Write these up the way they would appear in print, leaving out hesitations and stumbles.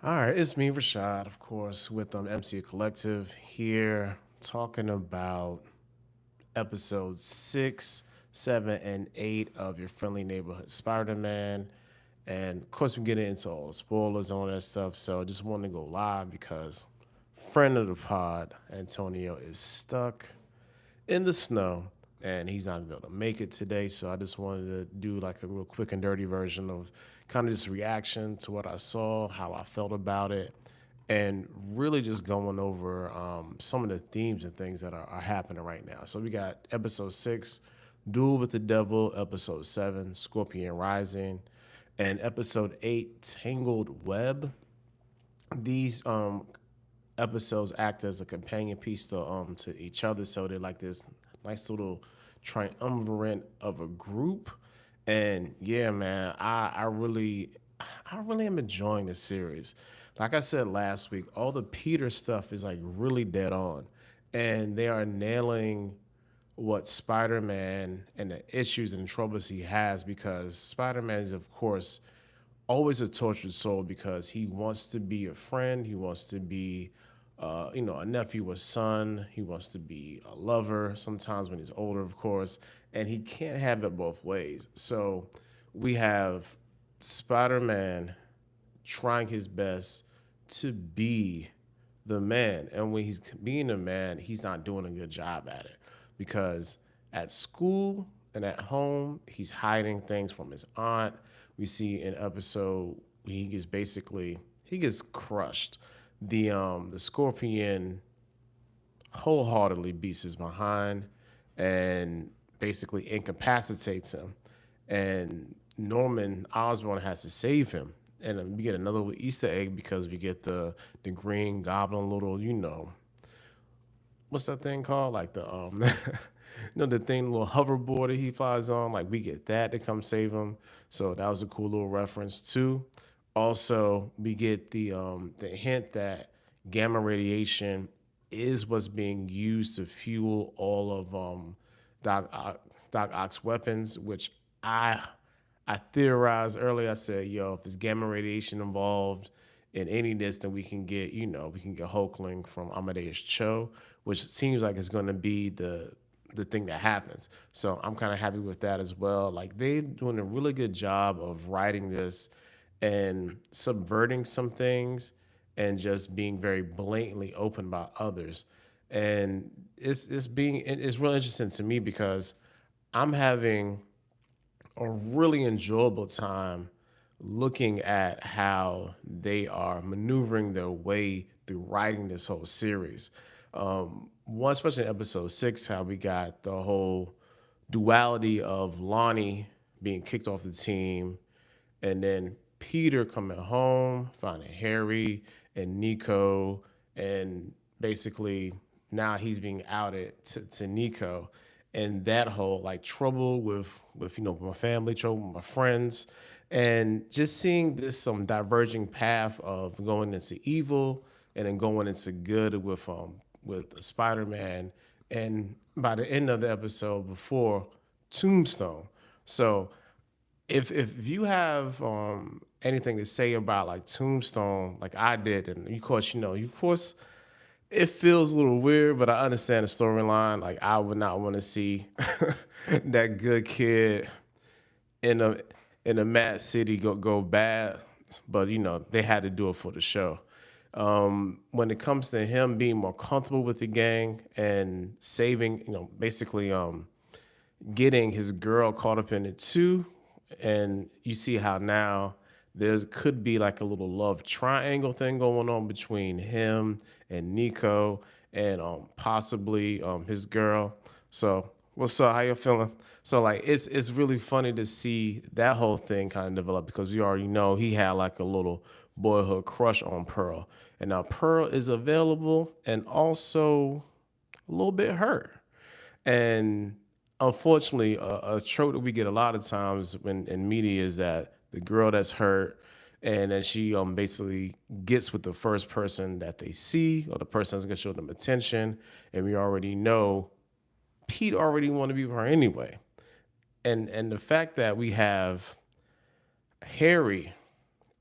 All right, it's me, Rashad, of course, with MC Collective here talking about episodes 6, 7, and 8 of your friendly neighborhood Spider-Man. And of course, we get into all the spoilers and all that stuff. So I just wanted to go live because friend of the pod, Antonio, is stuck in the snow and he's not gonna be able to make it today. So I just wanted to do like a real quick and dirty version of kind of just reaction to what I saw, how I felt about it, and really just going over some of the themes and things that are happening right now. So we got episode 6, Duel with the Devil, episode 7, Scorpion Rising, and episode 8, Tangled Web. These episodes act as a companion piece to each other, so they're like this nice little triumvirate of a group. And yeah, man, I really am enjoying this series. Like I said last week, all the Peter stuff is like really dead on, and they are nailing what Spider-Man and the issues and troubles he has, because Spider-Man is, of course, always a tortured soul because he wants to be a friend, he wants to be, a nephew, a son, he wants to be a lover. Sometimes when he's older, of course, and he can't have it both ways. So we have Spider-Man trying his best to be the man. And when he's being a man, he's not doing a good job at it because at school and at home, he's hiding things from his aunt. We see an episode he gets crushed. The scorpion wholeheartedly beats his behind and basically incapacitates him. And Norman Osborn has to save him. And then we get another little Easter egg because we get the Green Goblin little, what's that thing called? Like the the thing, little hoverboard that he flies on. Like we get that to come save him. So that was a cool little reference too. Also, we get the hint that gamma radiation is what's being used to fuel all of Doc Ock, Doc Ock's weapons, which I I theorized earlier. I said, yo, if there's gamma radiation involved in any of this, then we can get Hulkling from Amadeus Cho, which seems like it's going to be the thing that happens. So I'm kind of happy with that as well. Like they're doing a really good job of writing this and subverting some things and just being very blatantly open about others. And it's really interesting to me because I'm having a really enjoyable time looking at how they are maneuvering their way through writing this whole series. One, especially in episode 6, how we got the whole duality of Lonnie being kicked off the team, and then Peter coming home, finding Harry and Nico, and basically now he's being outed to Nico, and that whole like trouble with my family, trouble with my friends, and just seeing this some diverging path of going into evil and then going into good with Spider-Man, and by the end of the episode before Tombstone. So if you have anything to say about like Tombstone, like I did, and of course it feels a little weird, but I understand the storyline. Like I would not want to see that good kid in a mad city go bad, but they had to do it for the show. When it comes to him being more comfortable with the gang and saving, basically getting his girl caught up in it too. And you see how now there could be like a little love triangle thing going on between him and Nico and possibly his girl. So what's up? How you feeling? So like it's really funny to see that whole thing kind of develop because you already know he had like a little boyhood crush on Pearl. And now Pearl is available and also a little bit hurt. And unfortunately, a trope that we get a lot of times when in media is that the girl that's hurt and then she basically gets with the first person that they see or the person that's gonna show them attention. And we already know Pete already want to be with her anyway. And the fact that we have Harry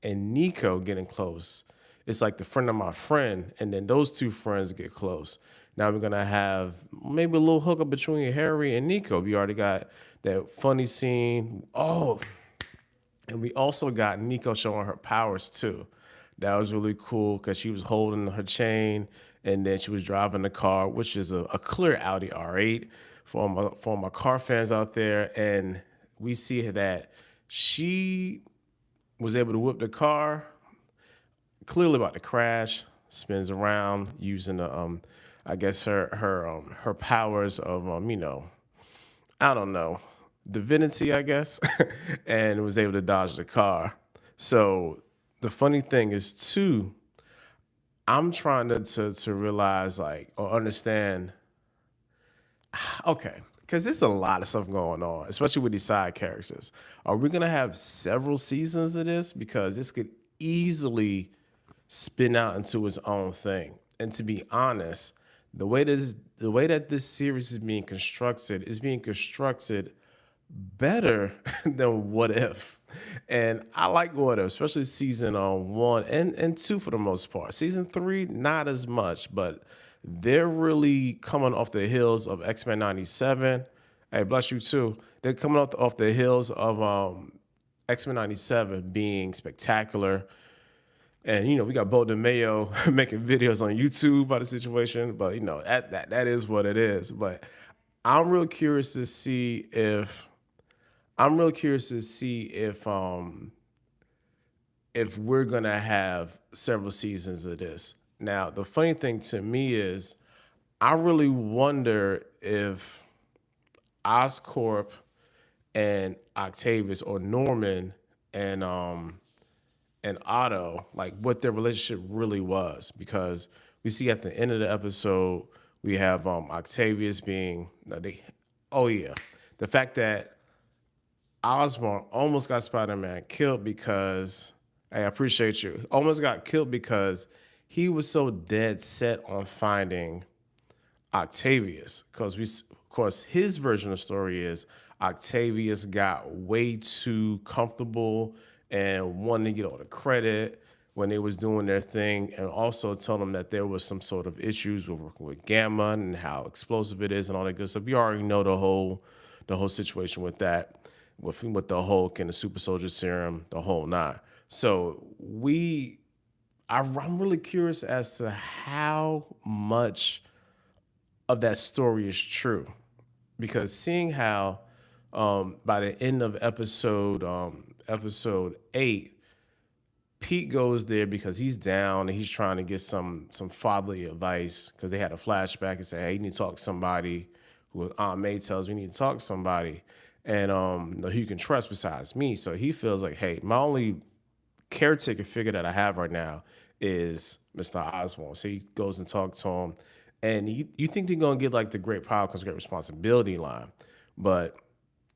and Nico getting close it's like the friend of my friend, and then those two friends get close. Now we're gonna have maybe a little hookup between Harry and Nico. We already got that funny scene. Oh, and we also got Nico showing her powers too. That was really cool because she was holding her chain and then she was driving the car, which is a clear Audi R8 for my car fans out there. And we see that she was able to whip the car, clearly about to crash, spins around using the I guess her powers of I don't know, divinity, I guess, and was able to dodge the car. So the funny thing is too, I'm trying to realize like or understand, okay, because there's a lot of stuff going on, especially with these side characters. Are we gonna have several seasons of this? Because this could easily spin out into its own thing. And to be honest, the way that this series is being constructed better than What If. And I like What If, especially season one and two for the most part. Season three, not as much, but they're really coming off the heels of X-Men 97. Hey, bless you too. They're coming off the heels of X-Men 97 being spectacular. And we got Bo DeMayo making videos on YouTube about the situation, but that is what it is. But I'm real curious to see if I'm real curious to see if we're gonna have several seasons of this. Now, the funny thing to me is I really wonder if Oscorp and Octavius or Norman and Otto, like what their relationship really was, because we see at the end of the episode we have Octavius being oh yeah, the fact that Osborn almost got Spider-Man killed because hey, I appreciate you. Almost got killed because he was so dead set on finding Octavius. Because of course, his version of the story is Octavius got way too comfortable and wanted to get all the credit when they was doing their thing, and also told them that there was some sort of issues with working with Gamma and how explosive it is and all that good stuff. You already know the whole situation with that, with the Hulk and the super soldier serum, the whole nine. So I'm really curious as to how much of that story is true, because seeing how by the end of episode 8, Pete goes there because he's down and he's trying to get some fatherly advice because they had a flashback and say, hey, you need to talk to somebody. Who Aunt May tells me you need to talk to somebody, and who you can trust besides me. So he feels like, hey, my only caretaker figure that I have right now is Mr. Osborn. So he goes and talks to him, and you think they're gonna get like the great power comes great responsibility line, but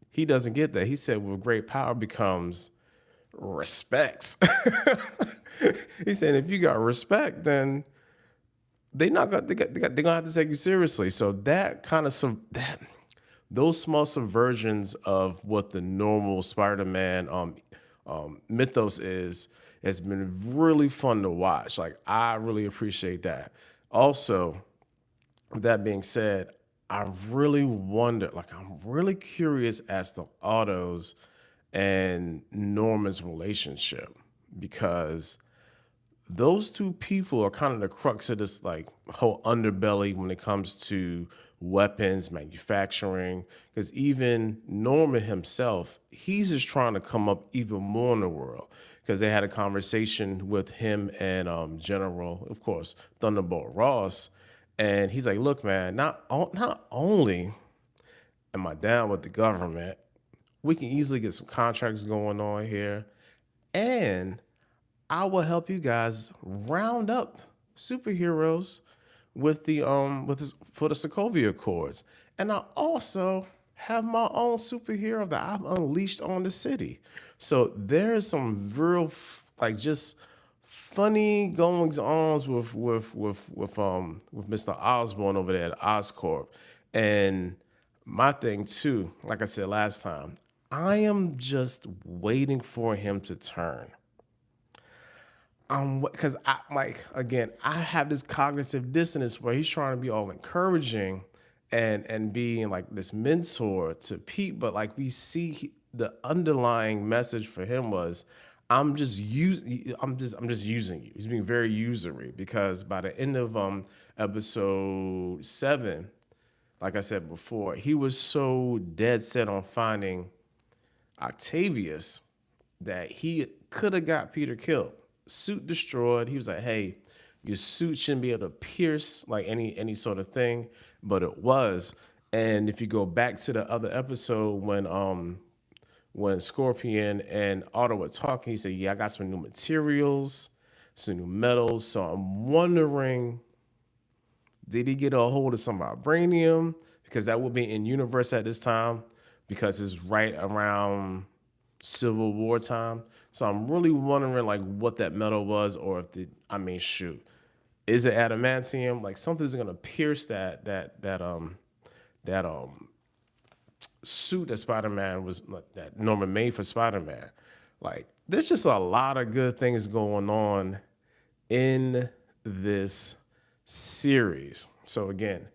he doesn't get that. He said, well, great power becomes respects. He said, if you got respect, then they're gonna have to take you seriously. So that kind of that those small subversions of what the normal Spider-Man mythos is has been really fun to watch. Like I really appreciate that. Also, with that being said, I really wonder, like I'm really curious as to Otto's and Norman's relationship, because those two people are kind of the crux of this like whole underbelly when it comes to weapons manufacturing. Because even Norman himself, he's just trying to come up even more in the world. Because they had a conversation with him and General, of course, Thunderbolt Ross, and he's like, "Look, man, not only am I down with the government, we can easily get some contracts going on here, and I will help you guys round up superheroes with for the Sokovia Accords. And I also have my own superhero that I've unleashed on the city." So there's some real like just funny goings ons with Mr. Osborn over there at Oscorp. And my thing too, like I said last time, I am just waiting for him to turn. Because I like again, I have this cognitive dissonance where he's trying to be all encouraging and being like this mentor to Pete, but like we see the underlying message for him was, I'm just using you. He's being very usury because by the end of episode 7, like I said before, he was so dead set on finding Octavius that he could have got Peter killed. Suit destroyed. He was like, "Hey, your suit shouldn't be able to pierce like any sort of thing," but it was. And if you go back to the other episode when Scorpion and Otto were talking, he said, "Yeah, I got some new materials, some new metals." So I'm wondering, did he get a hold of some vibranium? Because that would be in universe at this time, because it's right around Civil War time. So I'm really wondering like what that metal was, or if I mean, shoot, is it adamantium? Like something's gonna pierce that suit that Spider Man was that Norman made for Spider Man. Like there's just a lot of good things going on in this series. So again,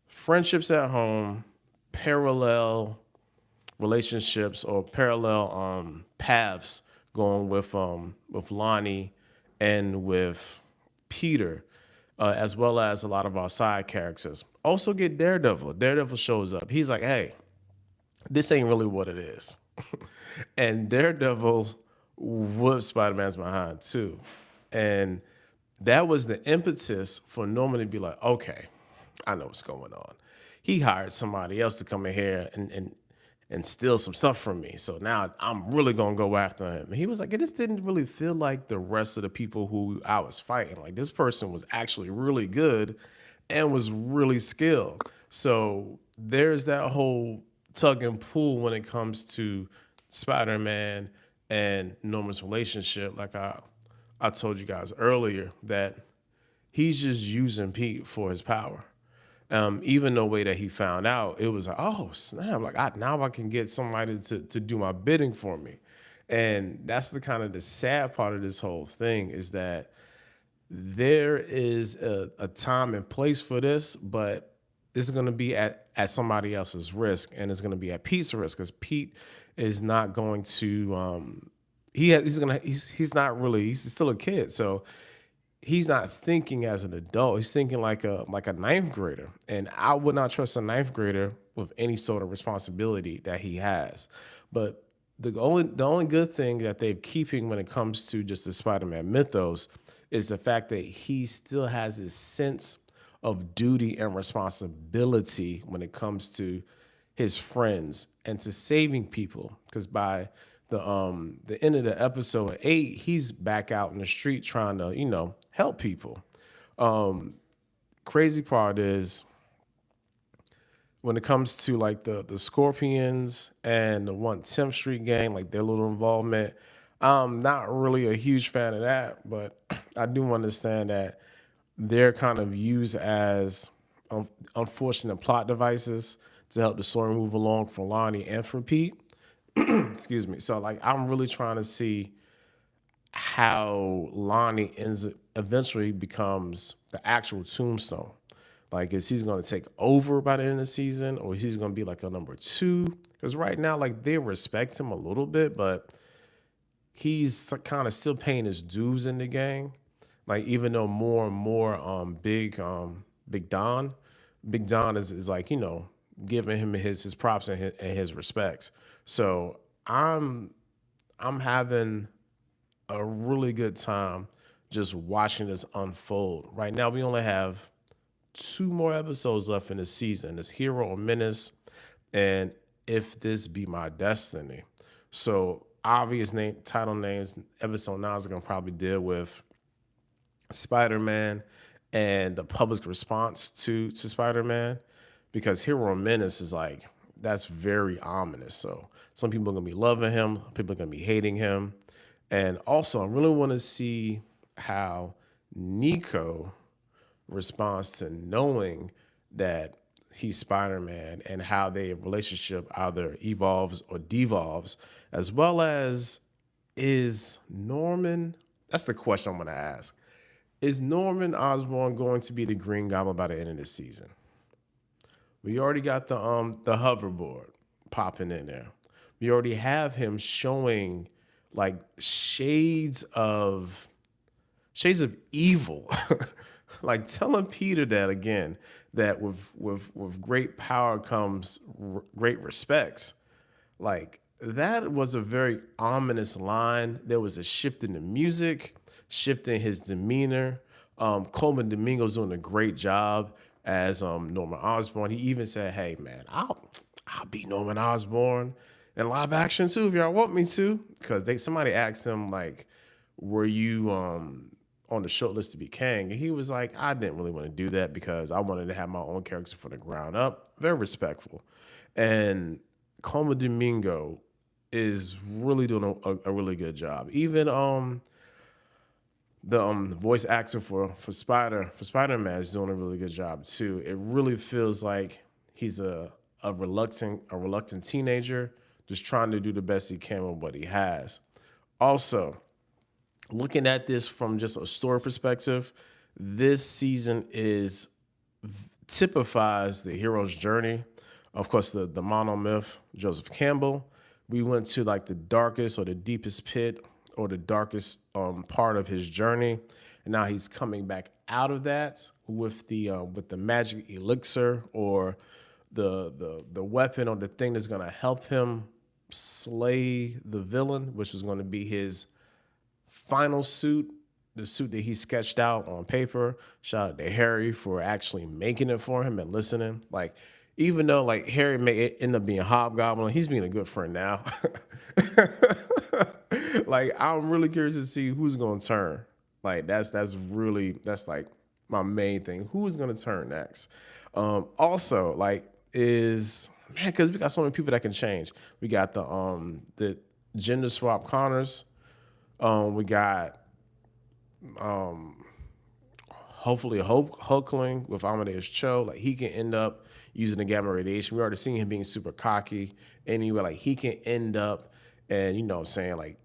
friendships at home, parallel relationships or parallel paths going with Lonnie and with Peter, as well as a lot of our side characters. Also get Daredevil. Daredevil shows up. He's like, "Hey, this ain't really what it is," and Daredevil whoops Spider-Man's behind too, and that was the impetus for Norman to be like, "Okay, I know what's going on." He hired somebody else to come in here and steal some stuff from me. So now I'm really gonna go after him. And he was like, it just didn't really feel like the rest of the people who I was fighting. Like this person was actually really good and was really skilled. So there's that whole tug and pull when it comes to Spider-Man and Norman's relationship. Like I told you guys earlier that he's just using Pete for his power. Even the way that he found out, it was like, oh snap! Like now I can get somebody to do my bidding for me, and that's the kind of the sad part of this whole thing is that there is a time and place for this, but this is going to be at somebody else's risk, and it's going to be at Pete's risk because Pete is not going to. He's not really. He's still a kid, so he's not thinking as an adult. He's thinking like a ninth grader. And I would not trust a ninth grader with any sort of responsibility that he has. But the only good thing that they're keeping when it comes to just the Spider-Man mythos is the fact that he still has his sense of duty and responsibility when it comes to his friends and to saving people. Because by the end of the episode 8, he's back out in the street trying to help people. Crazy part is when it comes to like the Scorpions and the 110th Street gang, like their little involvement. I'm not really a huge fan of that, but I do understand that they're kind of used as unfortunate plot devices to help the story move along for Lonnie and for Pete. Excuse me. So like I'm really trying to see how Lonnie eventually becomes the actual Tombstone. Like, is he's going to take over by the end of the season, or he's going to be like a number 2? Because right now, like they respect him a little bit, but he's kind of still paying his dues in the gang. Like even though more and more Big Don is like giving him his props and his respects. So I'm having a really good time just watching this unfold. Right now, we only have 2 more episodes left in the season. It's Hero or Menace, and If This Be My Destiny. So obvious title names. Episode 9 is gonna probably deal with Spider-Man and the public's response to Spider-Man, because Hero Menace is like that's very ominous. So some people are gonna be loving him, people are gonna be hating him, and also I really want to see how Nico responds to knowing that he's Spider-Man and how their relationship either evolves or devolves, as well as is Norman that's the question I'm gonna ask. Is Norman Osborn going to be the Green Goblin by the end of the season? We already got the hoverboard popping in there. We already have him showing like shades of evil. Like telling Peter that again, that with great power comes great respects. Like that was a very ominous line. There was a shift in the music, shift in his demeanor. Coleman Domingo's doing a great job as Norman Osborn. He even said, "Hey man, I'll be Norman Osborn in live action too if y'all want me to." Because somebody asked him like, "Were you on the short list to be Kang?" And he was like, "I didn't really want to do that because I wanted to have my own character from the ground up." Very respectful. And Coma Domingo is really doing a really good job. Even the voice actor for Spider-Man is doing a really good job too. It really feels like he's a reluctant teenager just trying to do the best he can with what he has. Also, looking at this from just a story perspective, this season is typifies the hero's journey. Of course, the monomyth, Joseph Campbell. We went to like the darkest or the deepest pit or the darkest part of his journey, and now he's coming back out of that with the magic elixir or the weapon or the thing that's gonna help him slay the villain, which is going to be his final suit, the suit that he sketched out on paper. Shout out to Harry for actually making it for him and listening. Like, even though like Harry may end up being Hobgoblin, he's being a good friend now. Like, I'm really curious to see who's gonna turn. Like, that's like my main thing. Who is gonna turn next? Also, like, is man, because we got so many people that can change. We got the gender swap Connors. We got hopefully Hulkling with Amadeus Cho. Like, he can end up using the gamma radiation. We already seen him being super cocky. Anyway, like he can end up and what I'm saying, like,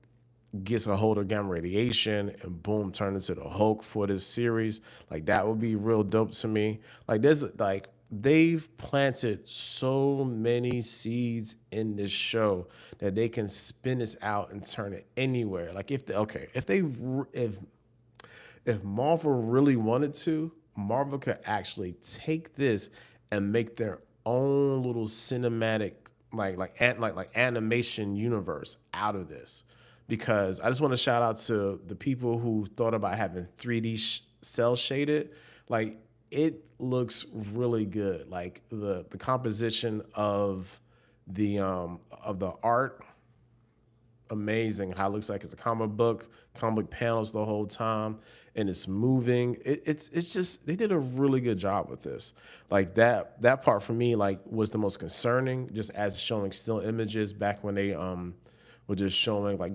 gets a hold of gamma radiation and boom, turn into the Hulk for this series. Like, that would be real dope to me. Like, there's like they've planted so many seeds in this show that they can spin this out and turn it anywhere. Like, if Marvel really wanted to, Marvel could actually take this and make their own little cinematic like animation universe out of this. Because I just want to shout out to the people who thought about having 3D cell shaded. Like, it looks really good. Like, the composition of the art, amazing. How it looks like it's a comic book panels the whole time, and it's moving. It's just they did a really good job with this. Like, that part for me like was the most concerning, just as showing still images back when they were just showing like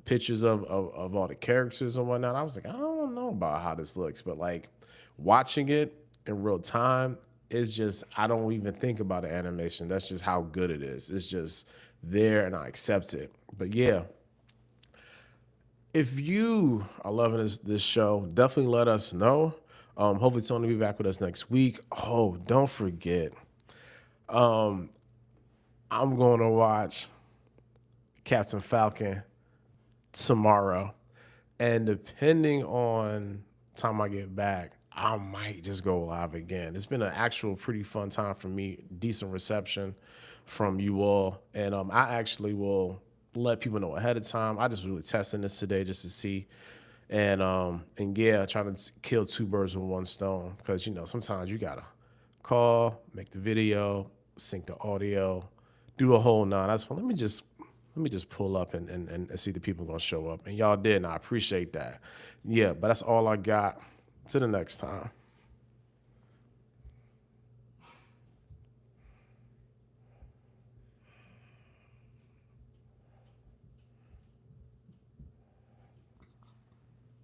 pictures of all the characters and whatnot. I was like, I don't know about how this looks, but like watching it in real time, it's just I don't even think about the animation. That's just how good it is. It's just there, and I accept it. But yeah, if you are loving this show, definitely let us know. Hopefully Tony will be back with us next week. Oh, don't forget, I'm going to watch Captain Falcon tomorrow, and depending on time I get back, I might just go live again. It's been an actual pretty fun time for me. Decent reception from you all, and I actually will let people know ahead of time. I just really testing this today just to see, and yeah, trying to kill two birds with one stone, because sometimes you gotta call, make the video, sync the audio, do the whole nine. I just let me just pull up and see the people gonna show up, and y'all did, and I appreciate that. Yeah, but that's all I got. To the next time.